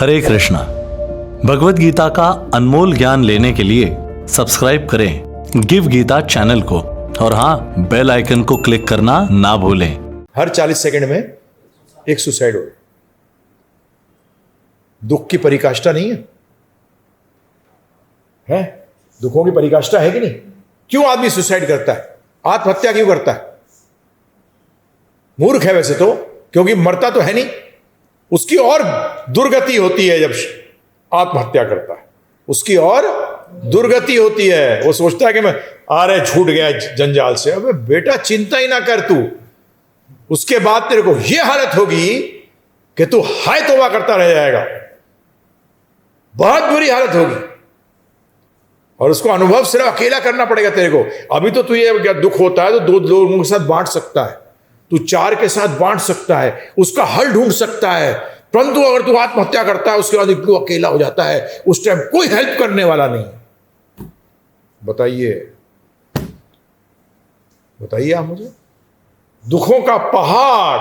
हरे कृष्णा। भगवत गीता का अनमोल ज्ञान लेने के लिए सब्सक्राइब करें गिव गीता चैनल को और हाँ, बेल आइकन को क्लिक करना ना भूलें। हर 40 सेकंड में एक सुसाइड हो। दुख की पराकाष्ठा नहीं है? है दुखों की पराकाष्ठा है कि नहीं? क्यों आदमी सुसाइड करता है, आत्महत्या क्यों करता है? मूर्ख है वैसे तो, क्योंकि मरता तो है नहीं। उसकी और दुर्गति होती है जब आत्महत्या करता है, उसकी और दुर्गति होती है। वो सोचता है कि मैं छूट गया जंजाल से। अबे बेटा, चिंता ही ना कर तू, उसके बाद तेरे को यह हालत होगी कि तू हाय तौबा करता रह जाएगा। बहुत बुरी हालत होगी और उसको अनुभव सिर्फ अकेला करना पड़ेगा तेरे को। अभी तो तुझे दुख होता है तो दो लोगों के साथ बांट सकता है, तू 4 के साथ बांट सकता है, उसका हल ढूंढ सकता है। परंतु अगर तू आत्महत्या करता है उसके बाद तू अकेला हो जाता है, उस टाइम कोई हेल्प करने वाला नहीं। बताइए बताइए आप मुझे। दुखों का पहाड़,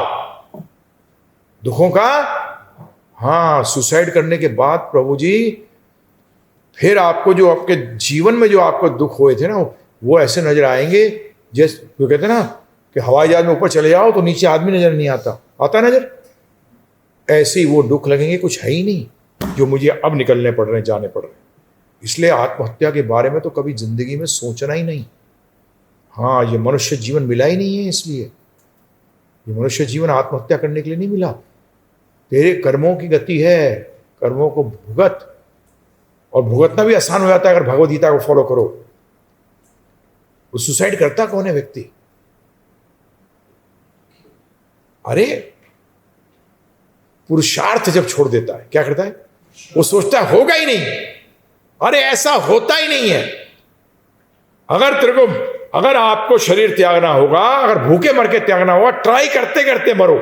दुखों का, हाँ, सुसाइड करने के बाद प्रभु जी फिर आपको जो आपके जीवन में जो आपको दुख हुए थे ना, वो ऐसे नजर आएंगे जैसे वो कहते हैं ना कि हवाई जहाज में ऊपर चले जाओ तो नीचे आदमी नजर नहीं आता, आता नजर। ऐसे ही वो दुख लगेंगे, कुछ है ही नहीं जो मुझे अब निकलने पड़ रहे हैं, जाने पड़ रहे हैं। इसलिए आत्महत्या के बारे में तो कभी जिंदगी में सोचना ही नहीं। हाँ, ये मनुष्य जीवन मिला ही नहीं है, इसलिए ये मनुष्य जीवन आत्महत्या करने के लिए नहीं मिला। तेरे कर्मों की गति है, कर्मों को भुगत, और भुगतना भी आसान हो जाता है अगर भगवद गीता को फॉलो करो। वो सुसाइड करता कौन है व्यक्ति? अरे पुरुषार्थ जब छोड़ देता है, क्या करता है? वो सोचता है होगा ही नहीं। अरे ऐसा होता ही नहीं है। अगर तेरे को, अगर आपको शरीर त्यागना होगा, अगर भूखे मर के त्यागना होगा, ट्राई करते करते मरो,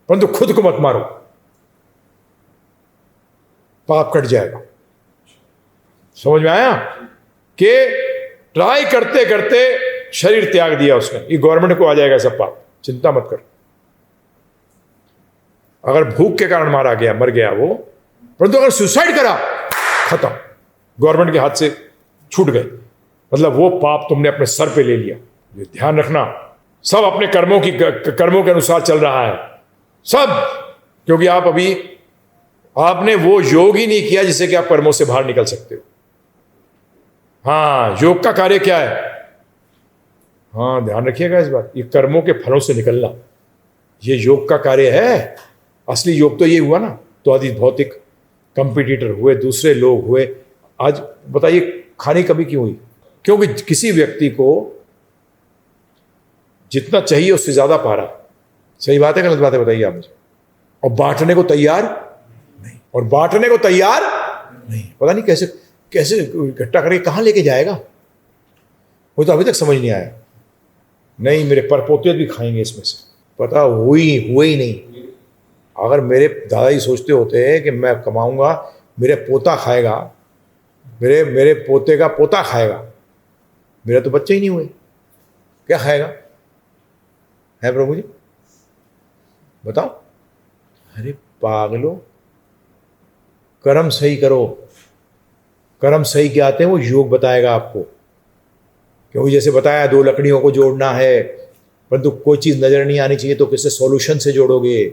परंतु खुद को मत मारो, पाप कट जाएगा। समझ में आया कि ट्राई करते करते शरीर त्याग दिया उसने, ये गवर्नमेंट को आ जाएगा सब पाप, चिंता मत कर। अगर भूख के कारण मारा गया, मर गया वो, परंतु अगर सुसाइड करा, खत्म, गवर्नमेंट के हाथ से छूट गए। मतलब वो पाप तुमने अपने सर पे ले लिया। ये ध्यान रखना, सब अपने कर्मों के अनुसार चल रहा है सब, क्योंकि आप अभी आपने वो योग ही नहीं किया जिससे कि आप कर्मों से बाहर निकल सकते हो। हाँ, योग का कार्य क्या है? हाँ, ध्यान रखिएगा इस बात, ये कर्मों के फलों से निकलना, ये योग का कार्य है। असली योग तो ये हुआ ना, तो आदि भौतिक कंपटीटर हुए, दूसरे लोग हुए। आज बताइए खाने कभी क्यों हुई? क्योंकि किसी व्यक्ति को जितना चाहिए उससे ज्यादा पा रहा। सही बात है, गलत बात है? बताइए आप मुझे। और बांटने को तैयार नहीं, और बांटने को तैयार नहीं। पता नहीं कैसे कैसे इकट्ठा करके कहां लेके जाएगा, वो तो अभी तक समझ नहीं आया। नहीं, मेरे परपोते भी खाएंगे इसमें से, पता हुए ही नहीं। अगर मेरे दादाजी सोचते होते हैं कि मैं कमाऊंगा, मेरे पोता खाएगा, मेरे पोते का पोता खाएगा, मेरा तो बच्चे ही नहीं हुए, क्या खाएगा? है प्रभु जी, बताओ। अरे पागलो, कर्म सही करो। कर्म सही क्या आते हैं वो योग बताएगा आपको। क्योंकि जैसे बताया 2 लकड़ियों को जोड़ना है, परंतु कोई चीज नजर नहीं आनी चाहिए तो किससे सॉल्यूशन से जोड़ोगे।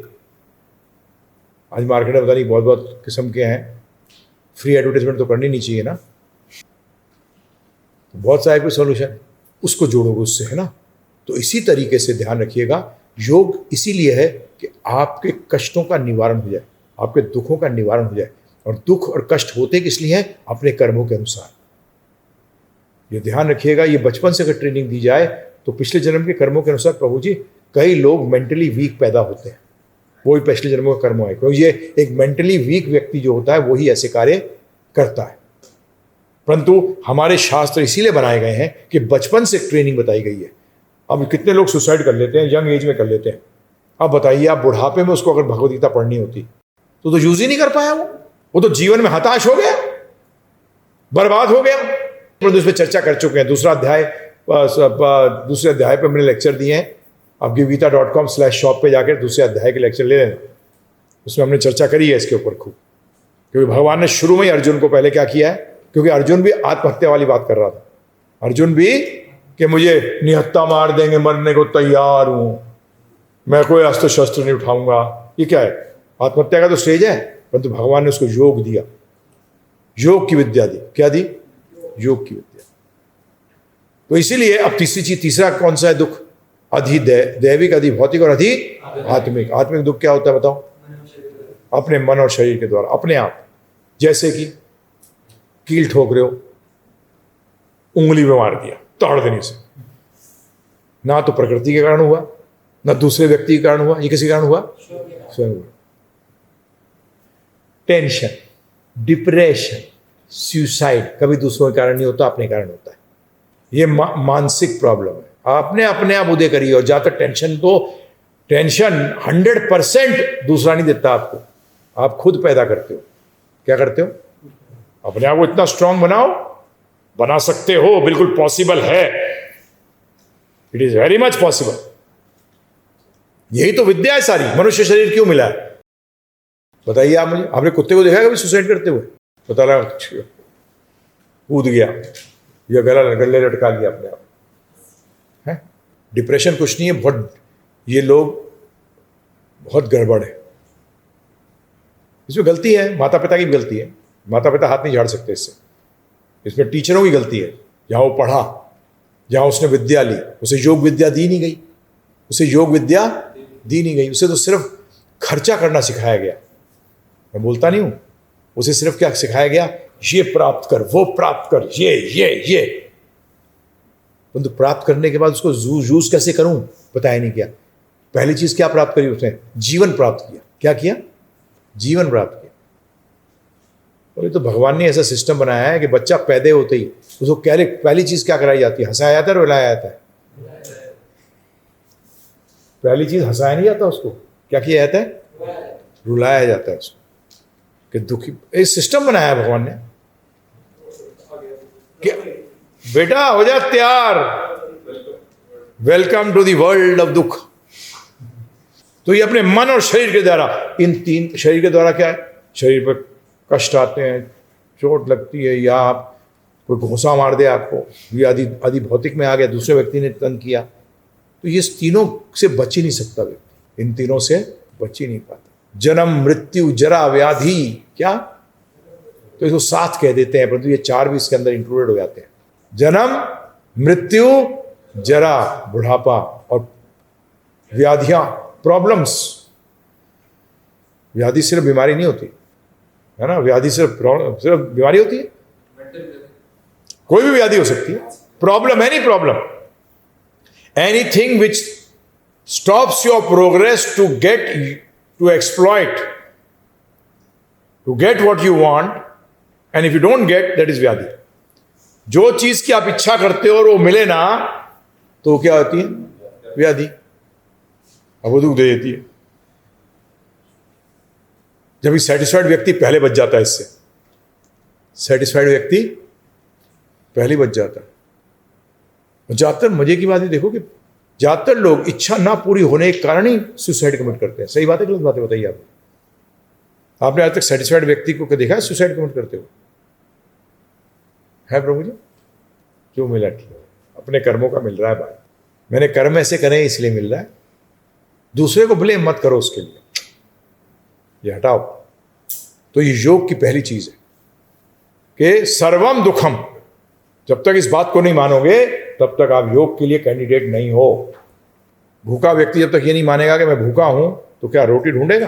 आज मार्केट में पता नहीं बहुत बहुत किस्म के हैं, फ्री एडवर्टाइजमेंट तो करनी नहीं चाहिए ना, तो बहुत सारे कोई सॉल्यूशन, उसको जोड़ोगे उससे, है ना। तो इसी तरीके से ध्यान रखिएगा, योग इसीलिए है कि आपके कष्टों का निवारण हो जाए, आपके दुखों का निवारण हो जाए। और दुख और कष्ट होते किस लिए हैं? अपने कर्मों के अनुसार। ये ध्यान रखिएगा, ये बचपन से अगर ट्रेनिंग दी जाए तो पिछले जन्म के कर्मों के अनुसार प्रभु जी कई लोग मेंटली वीक पैदा होते हैं, वो भी पिछले जन्मों का कर्म है। क्योंकि ये एक मेंटली वीक व्यक्ति जो होता है वही ऐसे कार्य करता है। परंतु हमारे शास्त्र इसीलिए बनाए गए हैं कि बचपन से ट्रेनिंग बताई गई है। अब कितने लोग सुसाइड कर लेते हैं, यंग एज में कर लेते हैं। अब बताइए, आप बुढ़ापे में उसको अगर भगवद गीता पढ़नी होती तो यूज ही नहीं कर पाया वो तो जीवन में हताश हो गया, बर्बाद हो गया। उस पर चर्चा कर चुके हैं, दूसरे अध्याय पे मैंने लेक्चर दिए हैं। आप givgita.com/shop पे जाकर दूसरे अध्याय के लेक्चर ले लेना, उसमें हमने चर्चा करी है इसके ऊपर खूब। क्योंकि भगवान ने शुरू में ही अर्जुन को पहले क्या किया है, क्योंकि अर्जुन भी आत्महत्या वाली बात कर रहा था। अर्जुन भी कि मुझे निहत्था मार देंगे, मरने को तैयार हूं, मैं कोई अस्त्र शस्त्र नहीं उठाऊंगा। ये क्या है, आत्महत्या का तो स्टेज है। परंतु भगवान ने उसको योग दिया, योग की विद्या दी। क्या दी? योग की विद्या। तो इसीलिए अब तीसरा कौन सा है दुख? अधिदैविक, अधिभौतिक और अधि आत्मिक। आत्मिक दुख क्या होता है बताओ? अपने मन और शरीर के द्वारा, अपने आप। जैसे कि कील ठोक रहे हो, उंगली में मार दिया तोड़ देने से, ना तो प्रकृति के कारण हुआ, ना दूसरे व्यक्ति के कारण हुआ, ये किसी कारण हुआ? स्वयं हुआ। टेंशन, डिप्रेशन, सुसाइड कभी दूसरों के कारण नहीं होता, अपने कारण होता है। ये मानसिक प्रॉब्लम है। आपने अपने आप उदय करिए। और ज्यादा टेंशन 100% दूसरा नहीं देता आपको, आप खुद पैदा करते हो। क्या करते हो? अपने आप को इतना स्ट्रांग बनाओ, बना सकते हो, बिल्कुल पॉसिबल है। It is very much possible. यही तो विद्या है सारी। मनुष्य शरीर क्यों मिला है बताइए आप मुझे। आपने कुत्ते को देखा है कभी सुसाइड करते हुए? पता लगा कूद गया या गले लटका लिया अपने आप है। डिप्रेशन कुछ नहीं है, बहुत ये लोग बहुत गड़बड़ है। इसमें गलती है, माता पिता की भी गलती है। माता पिता हाथ नहीं झाड़ सकते इससे। इसमें टीचरों की गलती है। जहां वो पढ़ा, जहां उसने विद्या ली, उसे योग विद्या दी नहीं गई। उसे योग विद्या दी नहीं गई। उसे तो सिर्फ खर्चा करना सिखाया गया। मैं बोलता नहीं हूं, उसे सिर्फ क्या सिखाया गया? ये प्राप्त कर, वो प्राप्त कर, ये। परंतु प्राप्त करने के बाद उसको यूज कैसे करूं बताया नहीं क्या। पहली चीज क्या प्राप्त करी उसने? जीवन प्राप्त किया। क्या किया? जीवन प्राप्त किया। और ये तो भगवान ने ऐसा सिस्टम बनाया है कि बच्चा पैदा होते ही उसको पहली चीज क्या कराई जाती है? हंसाया जाता है, रुलाया जाता है। पहली चीज हंसाया नहीं जाता उसको, क्या किया जाता है? रुलाया जाता है उसको कि दुखी। एक सिस्टम बनाया है भगवान ने कि बेटा हो जा तैयार, welcome to the world of दुख। तो ये अपने मन और शरीर के द्वारा, इन तीन शरीर के द्वारा क्या है? शरीर पर कष्ट आते हैं, चोट लगती है, या आप कोई घोंसा मार दे आपको, ये आदि भौतिक में आ गया, दूसरे व्यक्ति ने तंग किया, तो ये तीनों से बच ही नहीं सकता व्यक्ति। इन तीनों से बच ही नहीं पाता। जन्म, मृत्यु, जरा, व्याधि, क्या तो इसको 7 कह देते हैं, परंतु ये 4 भी इसके अंदर इंक्लूडेड हो जाते हैं। जन्म, मृत्यु, जरा, बुढ़ापा, और व्याधियां, प्रॉब्लम्स। व्याधि सिर्फ बीमारी नहीं होती है ना। व्याधि सिर्फ बीमारी होती है, कोई भी व्याधि हो सकती है। Problem, any problem, anything which stops your progress to exploit, to get what you want, and if you don't get, that is व्याधि। जो चीज की आप इच्छा करते हो और वो मिले ना, तो क्या होती है? व्याधि। अब वो दुख दे देती है। जब ये सेटिस्फाइड व्यक्ति पहले बच जाता है, इससे सेटिस्फाइड व्यक्ति पहले बच जाता है। ज्यादातर मजे की बात है, देखो कि ज्यादातर लोग इच्छा ना पूरी होने के कारण ही सुसाइड कमिट करते हैं। सही बात है, गलत बात है? बताइए आप। आपने आज तक सेटिस्फाइड व्यक्ति को देखा है सुसाइड कमिट करते हो? है प्रभु जी? जो मिला ठीक, अपने कर्मों का मिल रहा है भाई। मैंने कर्म ऐसे करे इसलिए मिल रहा है। दूसरे को ब्लेम मत करो उसके लिए, ये हटाओ। तो ये योग की पहली चीज है कि सर्वम दुखम। जब तक इस बात को नहीं मानोगे तब तक आप योग के लिए कैंडिडेट नहीं हो। भूखा व्यक्ति जब तक ये नहीं मानेगा कि मैं भूखा हूं, तो क्या रोटी ढूंढेगा?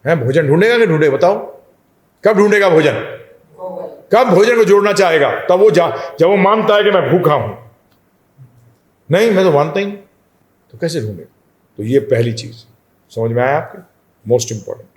है भोजन ढूंढेगा कि ढूंढे? बताओ, कब ढूंढेगा भोजन? कब भोजन को जोड़ना चाहेगा? तब वो जब वो मानता है कि मैं भूखा हूं। नहीं, मैं तो मानता ही नहीं, तो कैसे ढूंढेगा? तो ये पहली चीज समझ में आया आपके? Most important.